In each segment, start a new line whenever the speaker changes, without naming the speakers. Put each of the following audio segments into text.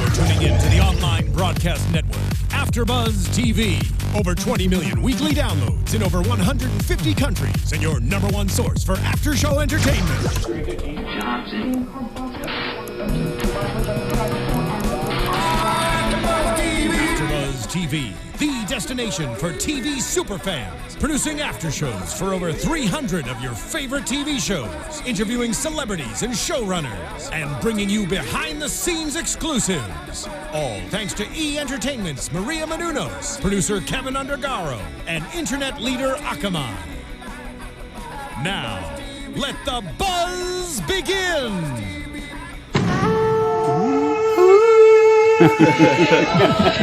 You're tuning in to the online broadcast network, AFTERBUZZ TV. Over 20 million weekly downloads in over 150 countries, and your number one source for after-show entertainment. AFTERBUZZ TV, the destination for TV superfans, producing aftershows for over 300 of your favorite TV shows, interviewing celebrities and showrunners, and bringing you behind-the-scenes exclusives. All thanks to E! Entertainment's Maria Menounos, producer Kevin Undergaro, and internet leader Akamai. Now, let the buzz begin!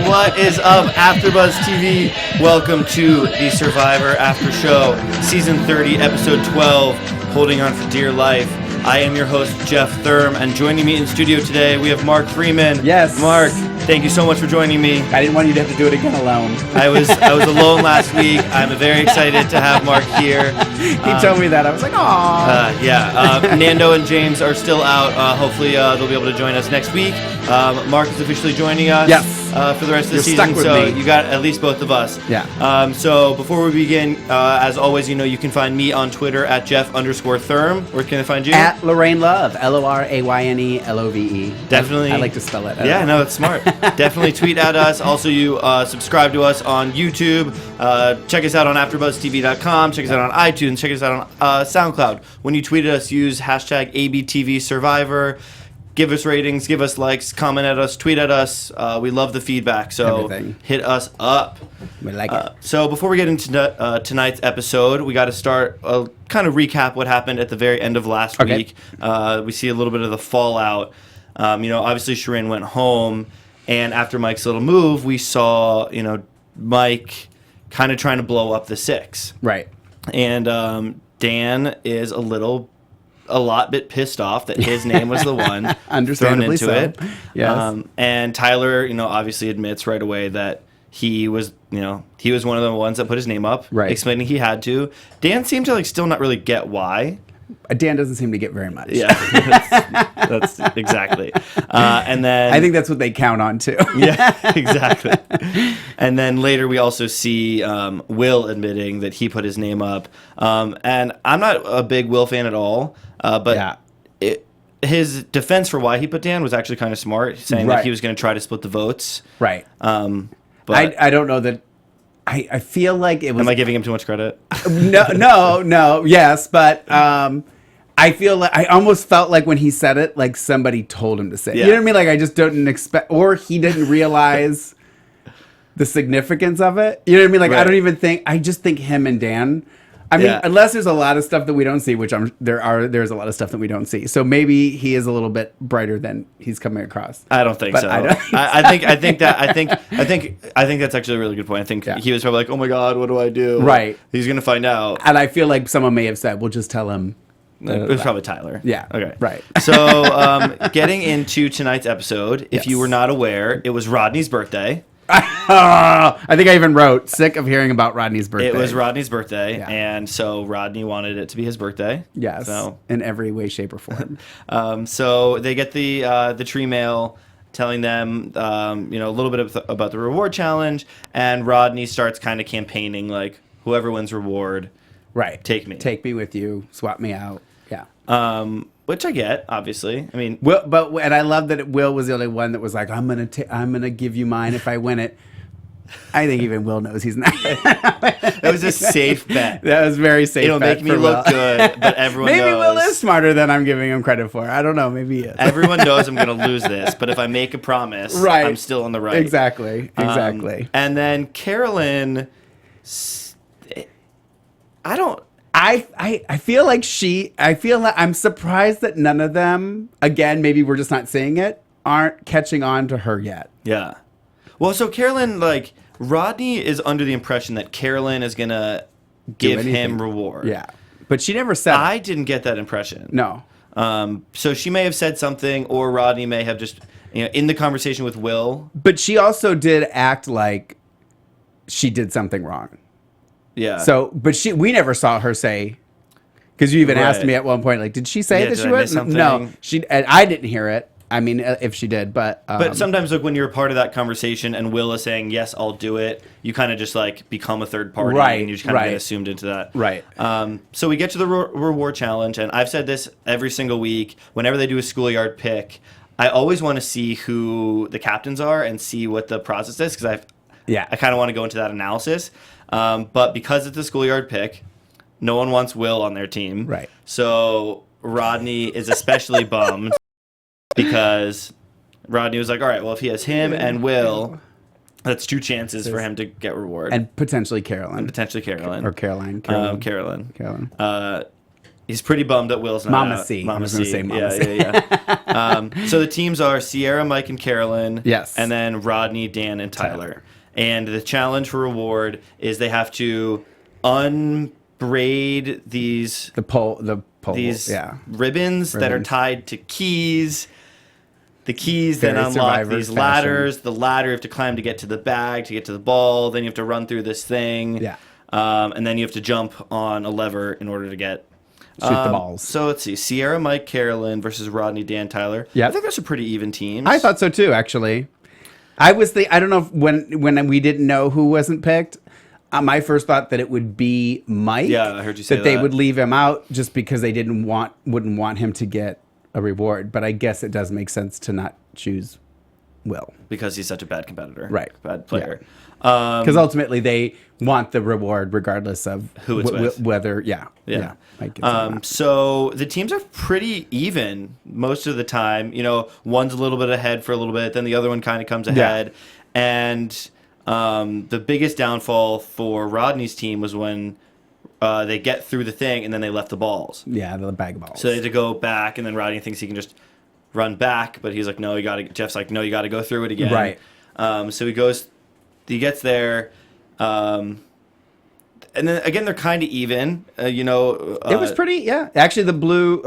What is up, AfterBuzz TV? Welcome to the Survivor After Show, Season 30, Episode 12, Holding On For Dear Life. I am your host, Jeff Thurm, and joining me in studio today, we have Mark Freeman.
Yes.
Mark, thank you so much for joining me.
I didn't want you to have to do it again alone.
I was alone last week. I'm very excited to have Mark here.
He told me that. I was like, aww.
Nando and James are still out. Hopefully, they'll be able to join us next week. Mark is officially joining us.
Yes.
For the rest of the
You're
season,
stuck with
so
me.
you got at least both of us.
Yeah.
So before we begin, as always, you can find me on Twitter at Jeff_Thurm. Where can I find you?
At Lorraine Love, LORAYNELOVE.
Definitely.
I like to spell it.
Yeah, no, it's smart. Definitely tweet at us. Also, you subscribe to us on YouTube. Check us out on AfterBuzzTV.com. Check us out on iTunes. Check us out on SoundCloud. When you tweet at us, use hashtag ABTV Survivor. Give us ratings, give us likes, comment at us, tweet at us. We love the feedback, so
Everything.
Hit us up.
We like it.
So before we get into tonight's episode, we got to start kind of recap what happened at the very end of last week. We see a little bit of the fallout. Obviously Shireen went home, and after Mike's little move, we saw, Mike kind of trying to blow up the six.
Right.
And Dan is a lot bit pissed off that his name was the one thrown into
so.
it.
Yes.
And Tyler, obviously admits right away that he was one of the ones that put his name up,
right,
explaining he had to. Dan seemed to still not really get why.
Dan doesn't seem to get very much.
Yeah, that's exactly. And then
I think that's what they count on too.
Yeah, exactly. And then later we also see Will admitting that he put his name up. And I'm not a big Will fan at all, but his defense for why he put Dan was actually kind of smart, saying that he was going to try to split the votes.
Right.
But
I don't know that. I feel like it was.
Am I giving him too much credit?
No. Yes, but I feel like I almost felt like when he said it, like somebody told him to say it.
Yeah.
You know what I mean? Like I just didn't expect, or he didn't realize the significance of it. You know what I mean? Like
Right.
I just think him and Dan. I mean, unless there's a lot of stuff that we don't see, which there's a lot of stuff that we don't see. So maybe he is a little bit brighter than he's coming across.
I don't think so. I think that's actually a really good point. I think he was probably like, "Oh my God, what do I do?"
Right.
He's gonna find out.
And I feel like someone may have said, "We'll just tell him."
It was probably Tyler.
Yeah.
Okay.
Right.
So, getting into tonight's episode, if you were not aware, it was Rodney's birthday.
I think I even wrote, sick of hearing about Rodney's birthday.
It was Rodney's birthday, and so Rodney wanted it to be his birthday.
Yes,
so.
In every way, shape, or form.
So they get the tree mail telling them, a little bit about the reward challenge, and Rodney starts kind of campaigning like, whoever wins reward,
right?
Take me
with you, swap me out. Yeah.
Which I get, obviously. I mean,
and I love that Will was the only one that was like, I'm gonna give you mine if I win it. I think even Will knows he's not.
That was a safe bet.
That was very safe.
It'll make me look good, but everyone
maybe
knows.
Will is smarter than I'm giving him credit for. I don't know. Maybe he is.
Everyone knows I'm going to lose this, but if I make a promise, I'm still on the right.
Exactly.
And then Carolyn,
I feel like I'm surprised that none of them, again, maybe we're just not seeing it, aren't catching on to her yet.
Yeah. Well, so Carolyn, Rodney is under the impression that Carolyn is going to give him reward.
Yeah. But she never said
I didn't get that impression.
No.
So she may have said something, or Rodney may have just, in the conversation with Will.
But she also did act like she did something wrong.
Yeah.
So, but we never saw her say, because you even asked me at one point, like, did she say that she was? No, and I didn't hear it. I mean, if she did, but
sometimes, like, when you're a part of that conversation and Will is saying, yes, I'll do it, you kind of just, like, become a third party.
Right,
and you just kind of
right.
get assumed into that.
Right.
So we get to the reward challenge, and I've said this every single week. Whenever they do a schoolyard pick, I always want to see who the captains are and see what the process is, because I kind of want to go into that analysis. But because it's a schoolyard pick, no one wants Will on their team.
Right.
So Rodney is especially bummed because Rodney was like, all right, well, if he has him and Will, that's 2 chances for him to get reward.
And potentially Carolyn.
Or
Caroline.
Carolyn. He's pretty bummed that Will's not
Mama
out.
C.
Mama
I was going to
C.
say Mama C.
Yeah. So the teams are Sierra, Mike, and Carolyn.
Yes.
And then Rodney, Dan, and Tyler. And the challenge for reward is they have to unbraid these ribbons that are tied to keys. The keys then unlock these ladders. The ladder you have to climb to get to the bag, to get to the ball. Then you have to run through this thing.
Yeah.
And then you have to jump on a lever in order to get...
Shoot the balls.
So let's see. Sierra, Mike, Carolyn versus Rodney, Dan, Tyler.
Yeah.
I think that's a pretty even team.
I thought so too, actually. I don't know if when we didn't know who wasn't picked, my first thought that it would be Mike.
Yeah, I heard you say
that. They would leave him out just because they wouldn't want him to get a reward. But I guess it does make sense to not choose Will.
Because he's such a bad competitor.
Right.
Bad player.
Because ultimately they want the reward regardless of
who it's with.
Whether,
so the teams are pretty even most of the time. You know, one's a little bit ahead for a little bit, then the other one kind of comes ahead. Yeah. And the biggest downfall for Rodney's team was when they get through the thing and then they left the balls.
Yeah, the bag of balls.
So they had to go back, and then Rodney thinks he can just run back, but he's like, no, Jeff's like, no, you got to go through it again.
Right.
So he gets there, and then again they're kind of even. It
was pretty. Yeah, actually, the blue.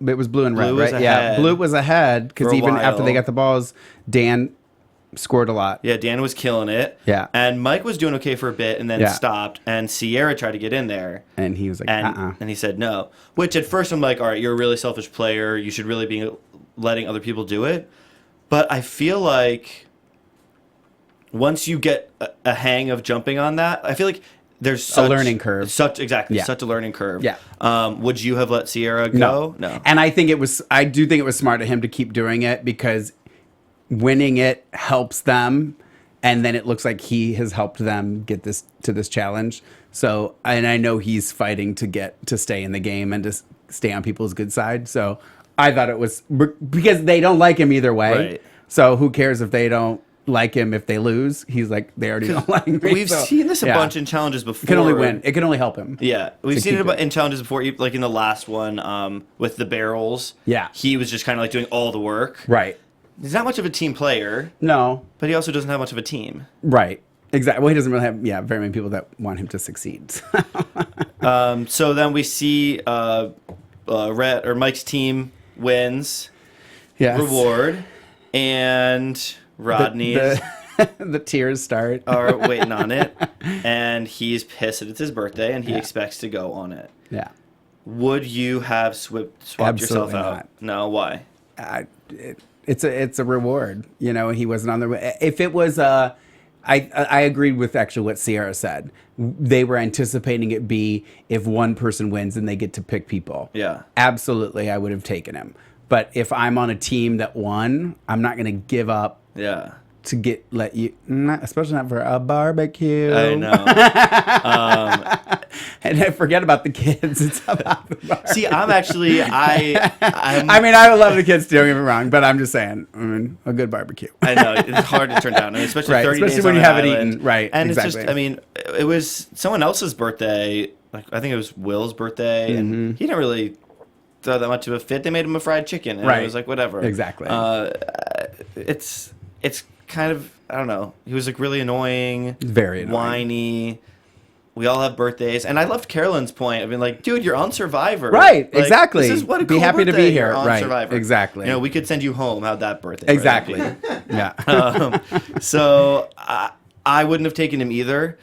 It was blue and red, right? Yeah, blue was ahead because even after they got the balls, Dan scored a lot.
Yeah, Dan was killing it.
Yeah,
and Mike was doing okay for a bit, and then stopped. And Sierra tried to get in there,
and he was like,
and he said no. Which at first I'm like, all right, you're a really selfish player. You should really be letting other people do it. But I feel like once you get a hang of jumping on that, I feel like there's
a learning curve.
Such a learning curve.
Yeah.
Would you have let Sierra go?
No. And I do think it was smart of him to keep doing it because winning it helps them, and then it looks like he has helped them get to this challenge. So, and I know he's fighting to stay in the game and to stay on people's good side. So I thought it was because they don't like him either way.
Right.
So who cares if they don't like him if they lose? He's like, they already don't like me.
We've seen this a bunch in challenges before.
It can only win. It can only help him.
Yeah, we've seen it in challenges before, like in the last one with the barrels.
Yeah,
he was just kind of like doing all the work.
Right.
He's not much of a team player.
No,
but he also doesn't have much of a team.
Right. Exactly. Well, he doesn't really have very many people that want him to succeed.
So then we see Mike's team wins.
Yes.
Reward, and Rodney's
the tears start
are waiting on it, and he's pissed that it's his birthday, and he expects to go on it.
Yeah.
Would you have swapped yourself out?
Not.
No. Why?
It's a reward. You know, he wasn't on the. If it was I agreed with actually what Sierra said. They were anticipating it be if one person wins and they get to pick people.
Yeah.
Absolutely, I would have taken him. But if I'm on a team that won, I'm not going to give up.
Yeah.
To let you, especially not for a barbecue.
I know.
And I forget about the kids. It's about the barbecue.
See, I'm actually, I
would love the kids, don't get me wrong, but I'm just saying, a good barbecue.
I know, it's hard to turn down, especially
right,
30
especially
days
when
on
you
an
haven't
island.
eaten. Right,
and
exactly.
It's just, it was someone else's birthday. Like, I think it was Will's birthday, and he didn't really throw that much of a fit. They made him a fried chicken, and it was like, whatever.
Exactly.
It's kind of, I don't know. He was like really annoying,
very annoying,
whiny. We all have birthdays, and I loved Carolyn's point. I mean, like, dude, you're on Survivor,
right?
Like,
exactly.
This is what a cool
be happy
birthday.
To be here,
you're on
right?
Survivor.
Exactly.
You know, we could send you home. How'd that birthday?
Exactly. Yeah.
So I wouldn't have taken him either.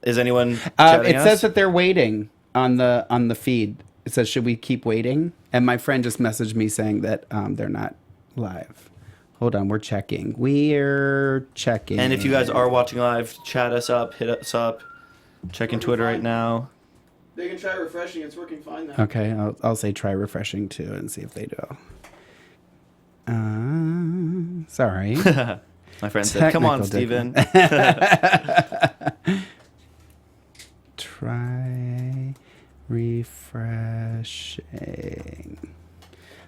Is anyone?
It says that they're waiting on the feed. It says, should we keep waiting? And my friend just messaged me saying that they're not live. Hold on, we're checking. We're checking.
And if you guys are watching live, chat us up, hit us up. Checking Twitter right now.
They can try refreshing. It's working fine now.
Okay, I'll say try refreshing too and see if they do. Sorry.
My friend said, "Come on, Steven."
Try refreshing.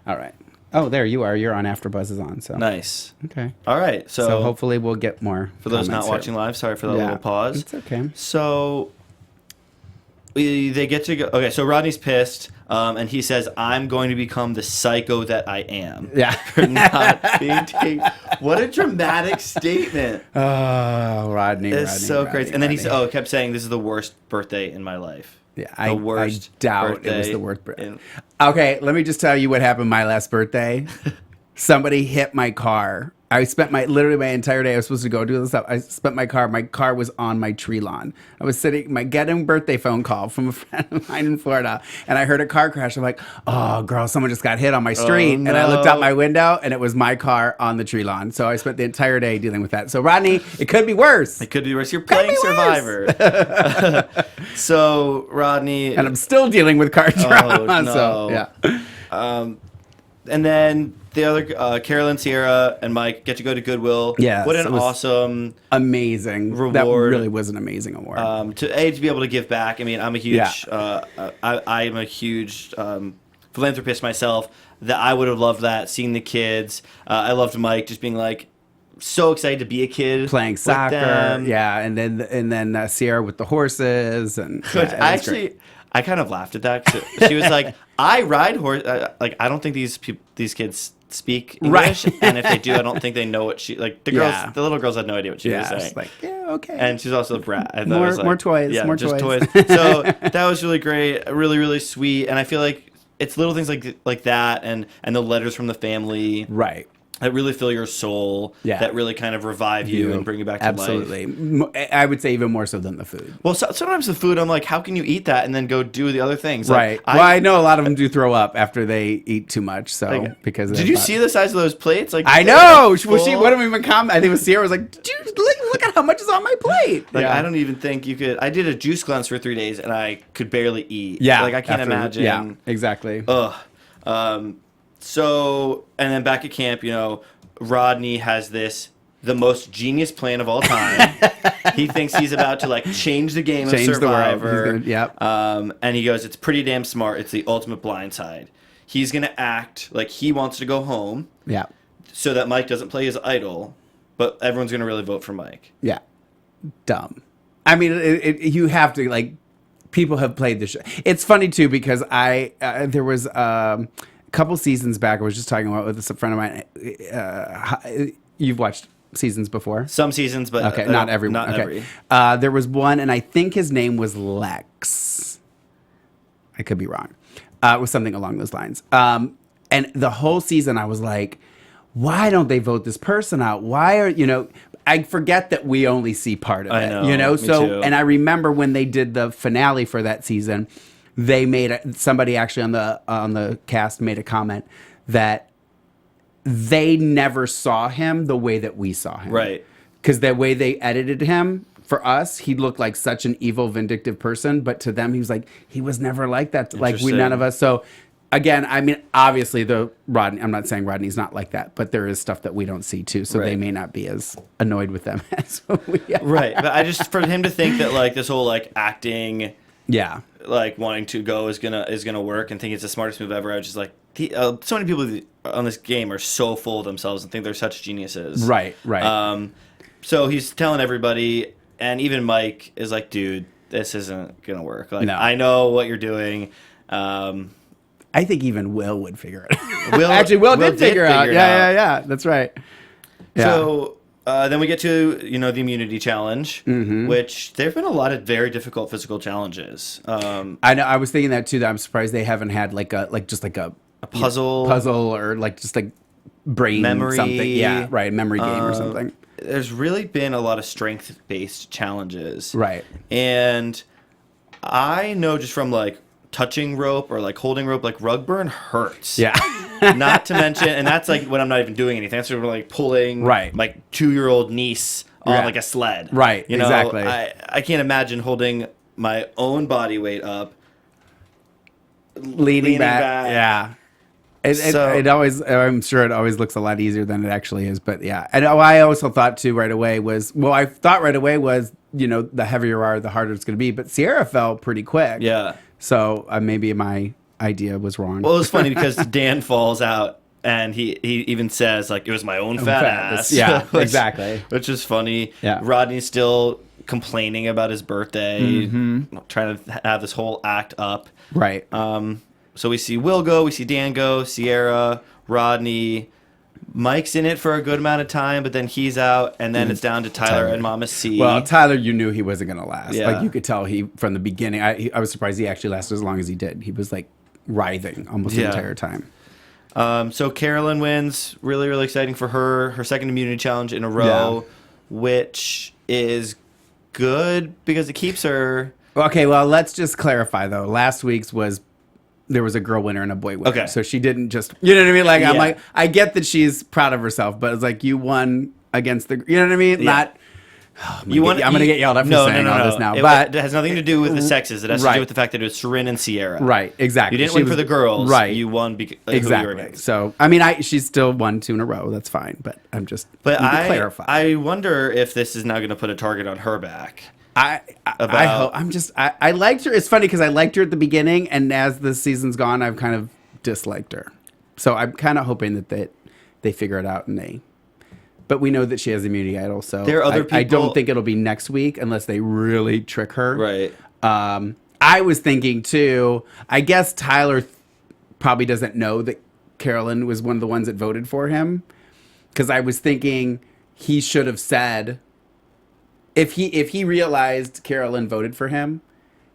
All right. Oh, there you are. You're on. AfterBuzz is on. So
Nice.
Okay.
All right.
So hopefully we'll get more.
For those not
comments
watching
here.
live, sorry for that little pause.
It's okay.
So they get to go. Okay, so Rodney's pissed, and he says, "I'm going to become the psycho that I am."
Yeah.
For not being taken. What a dramatic statement!
Oh, Rodney.
It's so crazy. And then he kept saying, "This is the worst birthday in my life."
Yeah,
I
doubt it was the worst birthday. Okay, let me just tell you what happened my last birthday. Somebody hit my car. I spent literally my entire day. I was supposed to go do this stuff. I spent my car. My car was on my tree lawn. I was getting a birthday phone call from a friend of mine in Florida, and I heard a car crash. I'm like, "Oh, girl, someone just got hit on my street."
No.
And I looked out my window, and it was my car on the tree lawn. So I spent the entire day dealing with that. So Rodney, it could be worse.
It could be worse. You're playing Survivor. So Rodney,
And I'm still dealing with car trauma.
Oh, no.
So yeah.
And then the other Carolyn, Sierra, and Mike get to go to Goodwill.
Yes,
what an
it was
awesome
amazing
reward.
That really was an amazing award.
To be able to give back. I mean, I'm a huge I'm a huge philanthropist myself. That I would have loved that, seeing the kids. I loved Mike just being like so excited to be a kid,
playing soccer. And then Sierra with the horses and
I kind of laughed at that because she was like, "I ride horse. Like, I don't think these kids speak English, and if they do, I don't think they know what she like." The little girls had no idea what she was saying.
She's like, yeah, okay.
And she's also a brat. I thought
more,
it was like,
more toys,
yeah,
more
just
toys.
So that was really great, really, really sweet. And I feel like it's little things like that, and the letters from the family,
right,
that really fill your soul, that really kind of revive you and bring you back to life.
Absolutely. I would say even more so than the food.
Well, sometimes the food, I'm like, how can you eat that and then go do the other things?
Right.
Like,
I know a lot of them do throw up after they eat too much. So because
did you see the size of those plates? Like,
I know. Well, what did we even comment? I think it was Sierra was like, dude, look at how much is on my plate.
Like, I don't even think you could. I did a juice cleanse for 3 days and I could barely eat.
Yeah.
Like, I can't imagine.
Yeah, exactly.
Ugh. So, and then back at camp, Rodney has the most genius plan of all time. He thinks he's about to change the game of Survivor. And he goes, "It's pretty damn smart. It's the ultimate blindside." He's gonna act like he wants to go home.
Yeah.
So that Mike doesn't play his idol, but everyone's gonna really vote for Mike.
Yeah. Dumb. I mean, you have to people have played this show. It's funny too because there was a couple seasons back. I was just talking about with a friend of mine. You've watched seasons before?
Some seasons, but
okay, not every.
Not
okay.
every.
There was one, and I think his name was Lex. I could be wrong. It was something along those lines. And the whole season, I was like, why don't they vote this person out? Why are I forget that we only see part of it.
I know. Me too.
And I remember when they did the finale for that season, they made somebody actually on the cast made a comment that they never saw him the way that we saw him.
Right.
Because the way they edited him, for us, he looked like such an evil, vindictive person. But to them, he was never like that. Like none of us. So again, I mean, obviously Rodney, I'm not saying Rodney's not like that, but there is stuff that we don't see too. So they may not be as annoyed with them as we are.
Right. But for him to think that this whole acting, wanting to go is gonna work and think it's the smartest move ever. I was just like, so many people on this game are so full of themselves and think they're such geniuses.
Right. Right.
So he's telling everybody, and even Mike is like, dude, this isn't gonna work. No. I know what you're doing.
I think even Will would figure it out. Will did figure it out. Yeah. That's right. Yeah.
So then we get to the immunity challenge, which there have been a lot of very difficult physical challenges.
I know. I was thinking that too. That I'm surprised they haven't had a puzzle or just brain
memory
something. Yeah, right. Memory game or something.
There's really been a lot of strength-based challenges,
right?
And I know just from touching rope or holding rope, rug burn hurts.
Yeah.
Not to mention, and that's like when I'm not even doing anything. That's sort of like pulling my 2-year-old niece on like a sled.
Right,
You know,
exactly.
I can't imagine holding my own body weight up.
Leaning back. Yeah. It always, I'm sure it always looks a lot easier than it actually is, but yeah. And I also thought too right away was, you know, the heavier you are, the harder it's going to be. But Sierra fell pretty quick.
Yeah.
So maybe my idea was wrong.
Well, it was funny because Dan falls out and he even says, like, it was my own fat ass.
Yeah, exactly.
Which is funny.
Yeah.
Rodney's still complaining about his birthday, trying to have this whole act up.
Right.
So we see Will go, we see Dan go, Sierra, Rodney. Mike's in it for a good amount of time, but then he's out, and then it's down to Tyler and Mama C.
Well, Tyler, you knew he wasn't going to last.
Yeah.
Like, you could tell from the beginning. I was surprised he actually lasted as long as he did. He was, like, writhing almost the entire time.
So Carolyn wins. Really, really exciting for her. Her second immunity challenge in a row, which is good because it keeps her...
Okay, well, let's just clarify, though. Last week's was... There was a girl winner and a boy winner.
Okay.
So she didn't just... You know what I mean? Like, I'm like... I get that she's proud of herself, but it's like, you won against the... You know what I mean?
Yeah.
Not... I'm going to get yelled at for saying all this now.
It has nothing to do with the sexes. It has to
Right.
do with the fact that it was Seren and Sierra.
Right, exactly.
You didn't win for the girls.
Right.
You won because
exactly. So, I mean, she's still won 2 in a row. That's fine. But I'm just...
But
need to clarify.
I wonder if this is now going to put a target on her back.
I hope. I liked her. It's funny because I liked her at the beginning, and as the season's gone, I've kind of disliked her. So I'm kind of hoping that they figure it out but we know that she has immunity idol, so
there are other people.
I don't think it'll be next week unless they really trick her.
Right.
I was thinking too. I guess Tyler probably doesn't know that Carolyn was one of the ones that voted for him, because I was thinking he should have said. If he realized Carolyn voted for him,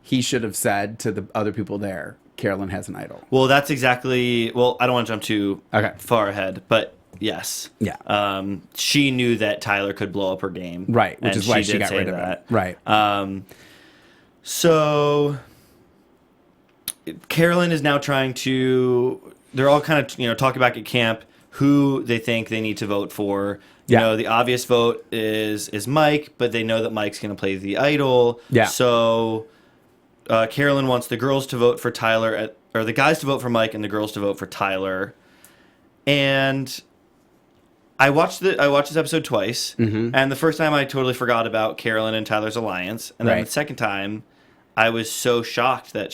he should have said to the other people there, Carolyn has an idol.
Well, that's exactly... Well, I don't want to jump too far ahead, but yes.
Yeah.
She knew that Tyler could blow up her game.
Right, which is why she got rid of it. Right.
So Carolyn is now trying to... They're all kind of, talking back at camp who they think they need to vote for. You know, the obvious vote is Mike, but they know that Mike's going to play the idol.
Yeah.
So Carolyn wants the girls to vote for Tyler, or the guys to vote for Mike and the girls to vote for Tyler. And I watched this episode twice, and the first time I totally forgot about Carolyn and Tyler's alliance, and then the second time I was so shocked that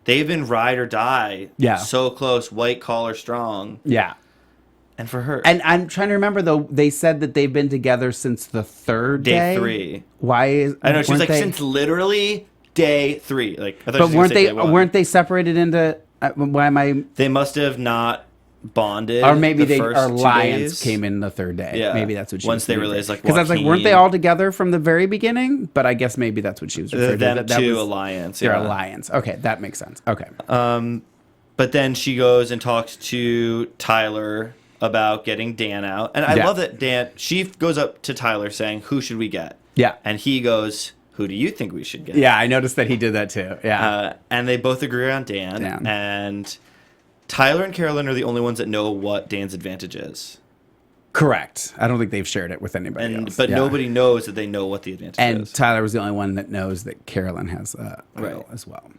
they've been ride or die, so close, white collar strong.
Yeah.
And for her.
And I'm trying to remember, though, they said that they've been together since the third day.
Day 3.
Why is...
I know, she was like, since literally day 3. Like, I thought
but
she was gonna say day 1.
weren't they separated into... why am I...
They must have not bonded.
Or maybe
the first
our
2
alliance
days.
came in the third day.
Yeah.
Maybe that's what she
Once
was
they
thinking.
realized, like,
because I was like, weren't they
Joaquin-
all together from the very beginning? But I guess maybe that's what she was referring to.
Them two alliance.
Their
Yeah.
alliance. Okay, that makes sense. Okay.
But then she goes and talks to Tyler about getting Dan out. And I love that she goes up to Tyler saying, who should we get?
Yeah.
And he goes, who do you think we should get?
Yeah, I noticed that he did that too. Yeah.
And they both agree on Dan. And Tyler and Carolyn are the only ones that know what Dan's advantage is.
Correct. I don't think they've shared it with anybody else.
But nobody knows that they know what the advantage is.
And Tyler was the only one that knows that Carolyn has a idol as well.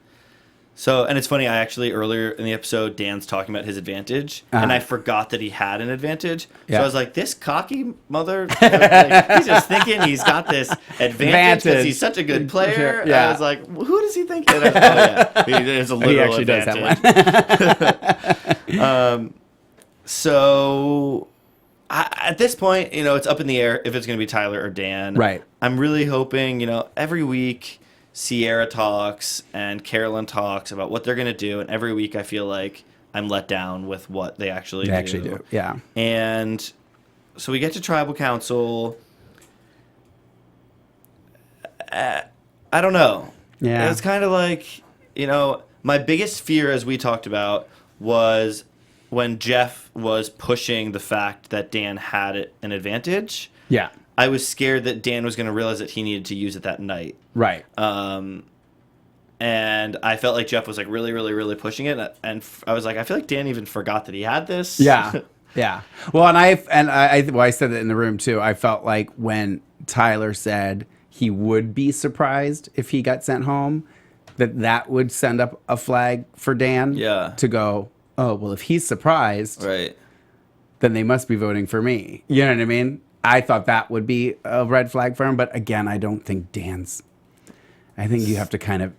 So, and it's funny, I actually, earlier in the episode, Dan's talking about his advantage, and I forgot that he had an advantage. So I was like, this cocky mother, he's just thinking he's got this advantage because he's such a good player.
Yeah.
I was like, who does he think? And there's a literal
he actually
advantage.
does have one.
So, at this point, it's up in the air if it's going to be Tyler or Dan.
Right.
I'm really hoping, every week... Sierra talks and Carolyn talks about what they're going to do. And every week I feel like I'm let down with what they actually do.
Yeah.
And so we get to tribal council. I don't know.
Yeah.
It's kind of like, my biggest fear, as we talked about, was when Jeff was pushing the fact that Dan had an advantage.
Yeah.
I was scared that Dan was going to realize that he needed to use it that night.
Right.
And I felt like Jeff was like really, really, really pushing it, and I was like, I feel like Dan even forgot that he had this.
Yeah, yeah. Well, and I said that in the room too. I felt like when Tyler said he would be surprised if he got sent home, that would send up a flag for Dan.
Yeah.
To go, oh well, if he's surprised,
Right.
then they must be voting for me. You know what I mean? I thought that would be a red flag for him, but again, I don't think Dan's. I think you have to kind of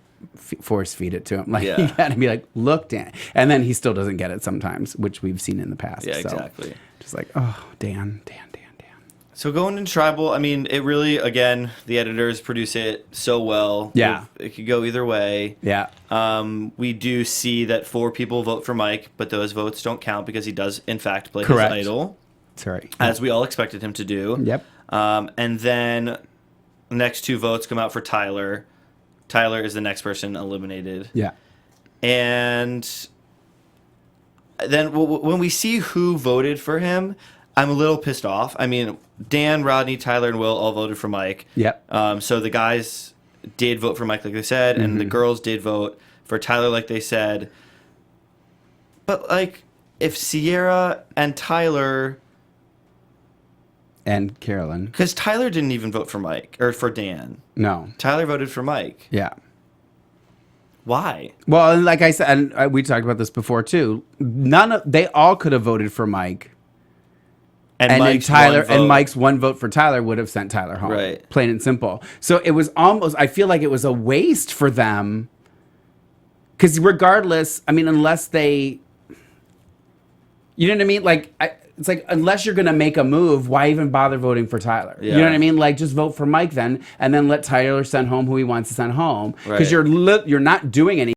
force feed it to him. Like, you gotta be like, look, Dan. And then he still doesn't get it sometimes, which we've seen in the past.
Yeah,
so,
exactly.
Just like, oh, Dan.
So going into Tribal, I mean, it really, again, the editors produce it so well.
Yeah.
It could go either way.
Yeah.
We do see that 4 people vote for Mike, but those votes don't count because he does, in fact, play
Correct.
his idol.
That's right.
As we all expected him to do.
Yep.
And then the next 2 votes come out for Tyler. Tyler is the next person eliminated.
Yeah.
And then when we see who voted for him, I'm a little pissed off. I mean, Dan, Rodney, Tyler, and Will all voted for Mike.
Yep.
So the guys did vote for Mike, like they said, and the girls did vote for Tyler, like they said. But, like, if Sierra and Tyler...
And Carolyn.
Because Tyler didn't even vote for Mike, or for Dan.
No.
Tyler voted for Mike.
Yeah.
Why?
Well, and like I said, and we talked about this before too. They all could have voted for Mike. And then Mike's one vote for Tyler would have sent Tyler home.
Right.
Plain and simple. So it was almost, I feel like it was a waste for them. Because regardless, I mean, unless they, you know what I mean? Like, it's like, unless you're going to make a move, why even bother voting for Tyler?
Yeah.
You know what I mean? Like, just vote for Mike then, and then let Tyler send home who he wants to send home. Because you're not doing anything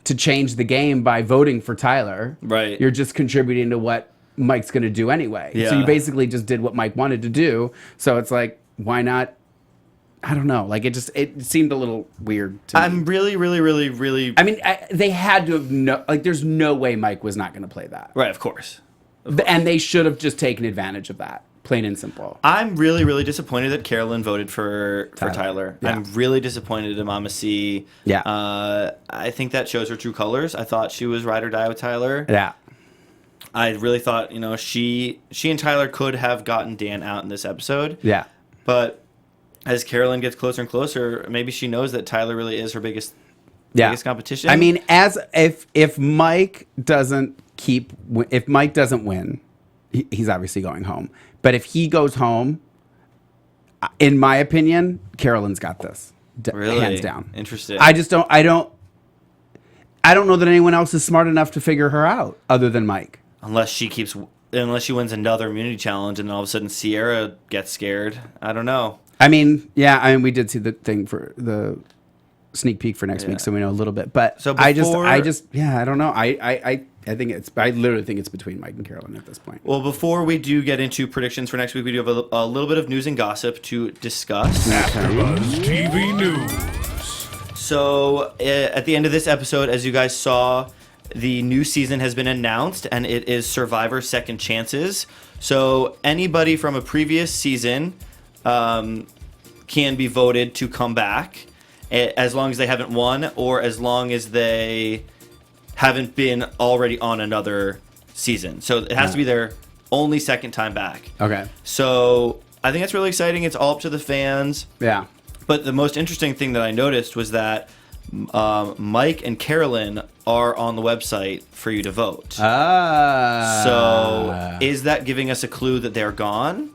to change the game by voting for Tyler.
Right.
You're just contributing to what Mike's going to do anyway.
Yeah.
So you basically just did what Mike wanted to do. So it's like, why not? I don't know. Like, it seemed a little weird to me.
I'm really, really, really, really...
I mean, they had to have there's no way Mike was not going to play that.
Right, of course.
And they should have just taken advantage of that, plain and simple.
I'm really, really disappointed that Carolyn voted for Tyler.
Yeah.
I'm really disappointed in Mama C.
Yeah.
I think that shows her true colors. I thought she was ride or die with Tyler.
Yeah.
I really thought, she and Tyler could have gotten Dan out in this episode.
Yeah.
But as Carolyn gets closer and closer, maybe she knows that Tyler really is her biggest competition.
I mean, if Mike doesn't win, he's obviously going home. But if he goes home, in my opinion, Carolyn's got this.
Really?
Hands down.
Interesting.
I don't know that anyone else is smart enough to figure her out other than Mike.
Unless she wins another immunity challenge and all of a sudden Sierra gets scared. I don't know.
I mean, we did see the thing for the sneak peek for next week, so we know a little bit. But
so
I don't know. I literally think it's between Mike and Carolyn at this point.
Well, before we do get into predictions for next week, we do have a little bit of news and gossip to discuss.
AfterBuzz TV News.
So at the end of this episode, as you guys saw, the new season has been announced, and it is Survivor Second Chances. So anybody from a previous season can be voted to come back, as long as they haven't won or as long as they haven't been already on another season. So it has to be their only second time back.
Okay.
So I think that's really exciting. It's all up to the fans.
Yeah.
But the most interesting thing that I noticed was that Mike and Carolyn are on the website for you to vote. So is that giving us a clue that they're gone?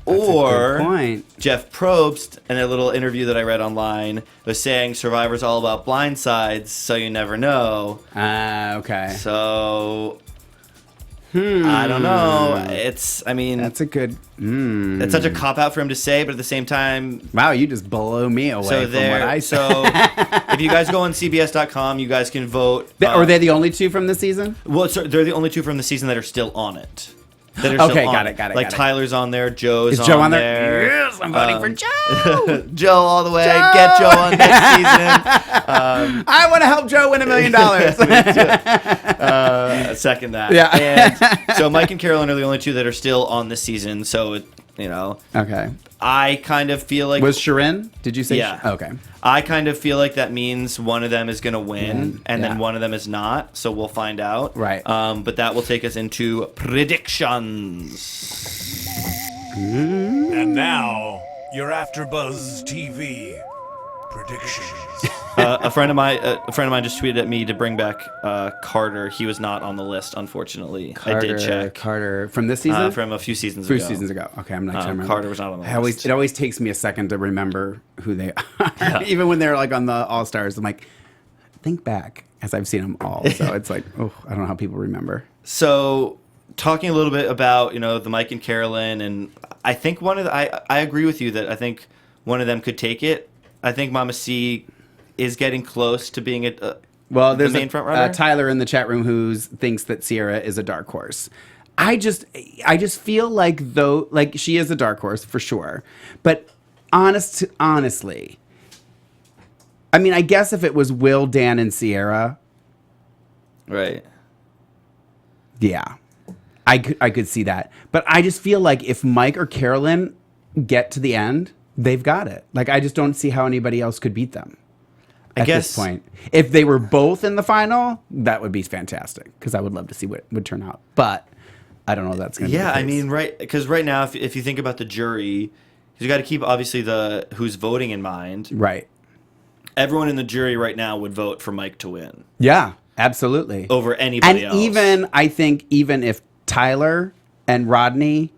That's
or
a good point.
Jeff Probst, in a little interview that I read online, was saying Survivor's all about blind sides, so you never know.
Okay.
So I don't know. That's
a good.
It's such a cop out for him to say, but at the same time,
wow, you just blow me away from what I said.
So if you guys go on CBS.com, you guys can vote.
Are they the only 2 from the season?
Well, they're the only 2 from the season that are still on it.
Okay, got it.
Like Tyler's on there, Joe's
Is Joe on
there.
Yes, I'm voting for Joe.
Joe all the way. Get Joe on next season.
I want to help Joe win $1 million.
Second that.
Yeah.
And so Mike and Carolyn are the only 2 that are still on this season. So you know.
Okay.
I kind of feel like
Was Shirin? Did you say?
Yeah.
Okay.
I kind of feel like that means one of them is going to win, and then
yeah.
one of them is not. So we'll find out.
Right.
But that will take us into predictions.
And now, your AfterBuzz TV predictions.
A friend of mine just tweeted at me to bring back Carter. He was not on the list, unfortunately. I did check.
Carter from this season?
From a few seasons
Few
ago.
seasons ago. Okay, I'm not trying to remember.
Carter was not on the list.
It always takes me a second to remember who they are. Yeah. Even when they're like on the All Stars, I'm like, think back, as I've seen them all. So it's like, oh, I don't know how people remember.
So, talking a little bit about, the Mike and Carolyn, and I think I agree with you that I think one of them could take it. I think Mama C is getting close to being there's the main front runner.
Tyler in the chat room who thinks that Sierra is a dark horse. I just feel like she is a dark horse for sure. But honestly, I mean, I guess if it was Will, Dan, and Sierra,
right?
Yeah, I could see that. But I just feel like if Mike or Carolyn get to the end, they've got it. Like, I just don't see how anybody else could beat them. At this point, if they were both in the final, that would be fantastic because I would love to see what would turn out. But I don't know if that's going to be the case.
I mean, right? Because right now, if you think about the jury, you got to keep obviously who's voting in mind.
Right.
Everyone in the jury right now would vote for Mike to win.
Yeah, absolutely.
Over anybody else.
And I think even if Tyler and Rodney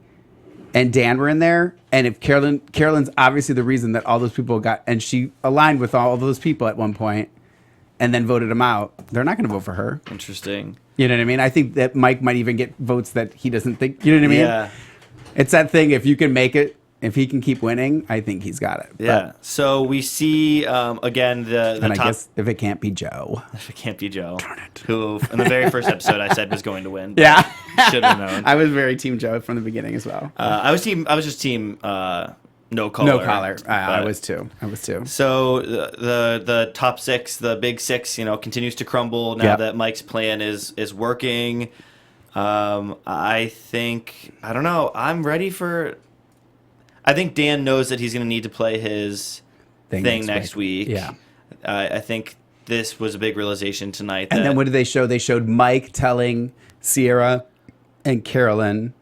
and Dan were in there, and if Carolyn's obviously the reason that all those people got, and she aligned with all of those people at one point, and then voted them out, they're not going to vote for her.
Interesting.
You know what I mean? I think that Mike might even get votes that he doesn't think. You know what I mean?
Yeah.
It's that thing. If you can make it, if he can keep winning, I think he's got it.
Yeah. So we see again the
and
top.
I guess if it can't be Joe,
If it can't be Joe,
darn it.
Who in the very first episode I said was going to win.
Yeah,
should have known.
I was very team Joe from the beginning as well.
I was just team no collar.
No collar. I was too.
So the top six, the big six, continues to crumble now that Mike's plan is working. I don't know. I'm ready for. I think Dan knows that he's going to need to play his thing next week.
Yeah.
I think this was a big realization tonight.
And then what did they show? They showed Mike telling Sierra and Carolyn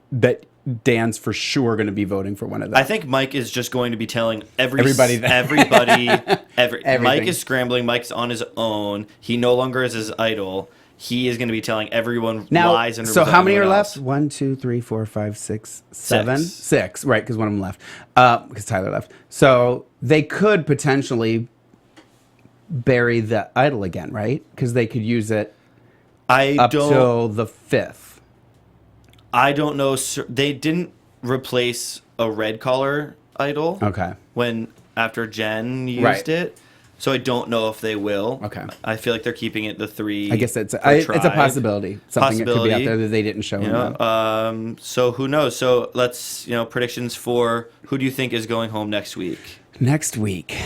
that Dan's for sure going to be voting for one of them.
I think Mike is just going to be telling everybody.
Everything.
Mike is scrambling. Mike's on his own. He no longer is his idol. He is going to be telling everyone lies and
so how many are
else.
left? 1, 2, 3, 4, 5, 6, 7? 6, right, because one of them left. Because Tyler left. So they could potentially bury the idol again, right? Because they could use it up till the 5th.
I don't know. They didn't replace a red collar idol.
Okay.
After Jen used it. So I don't know if they will.
Okay.
I feel like they're keeping it the 3.
I guess it's a possibility. Something that could be out there that they didn't show.
So who knows? So let's predictions for who do you think is going home next week?
Next week.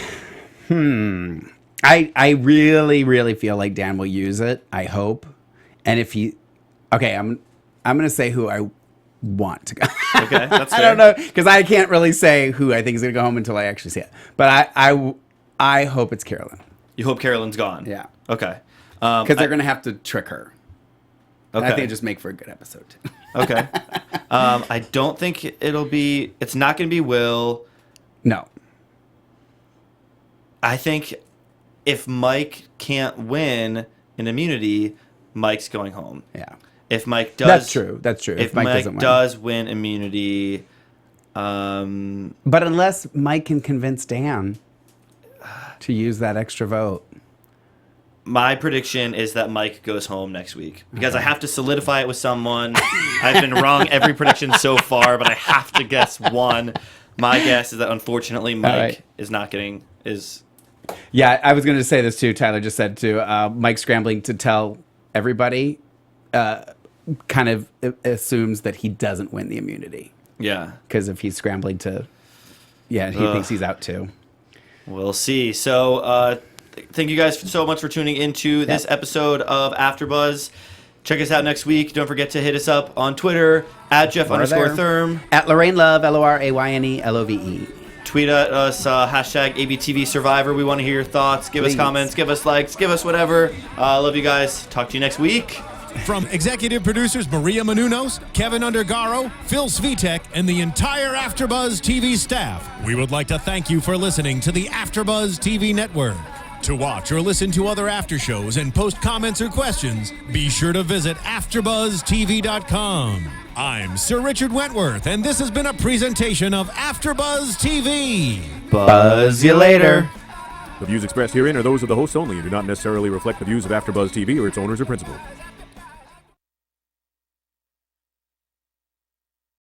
I really, really feel like Dan will use it. I hope. And if he, I'm gonna say who I want to go.
Okay, that's fair.
I don't know because I can't really say who I think is gonna go home until I actually see it. But I hope it's Carolyn.
You hope Carolyn's gone?
Yeah.
Okay.
Because they're going to have to trick her.
Okay.
I think it just make for a good episode.
Okay. I don't think it's not going to be Will.
No.
I think if Mike can't win an immunity, Mike's going home.
Yeah.
If Mike does.
That's true.
If Mike does win immunity.
But unless Mike can convince Dan to use that extra vote.
My prediction is that Mike goes home next week because I have to solidify it with someone. I've been wrong every prediction so far, but I have to guess one. My guess is that unfortunately Mike is not getting is.
Yeah, I was going to say this too. Tyler just said too. Mike scrambling to tell everybody kind of assumes that he doesn't win the immunity.
Yeah,
because if he's scrambling to, he thinks he's out too.
We'll see. So, thank you guys so much for tuning into this episode of AfterBuzz. Check us out next week. Don't forget to hit us up on Twitter at Jeff_Thurm.
At Lorraine Love, LORAYNE
Tweet at us, hashtag ABTV Survivor. We want to hear your thoughts. Give us comments, give us likes, give us whatever. Love you guys. Talk to you next week.
From executive producers Maria Menounos, Kevin Undergaro, Phil Svitek, and the entire AfterBuzz TV staff, we would like to thank you for listening to the AfterBuzz TV network. To watch or listen to other after shows and post comments or questions, be sure to visit AfterBuzzTV.com. I'm Sir Richard Wentworth, and this has been a presentation of AfterBuzz TV.
Buzz you later.
The views expressed herein are those of the hosts only and do not necessarily reflect the views of AfterBuzz TV or its owners or principals.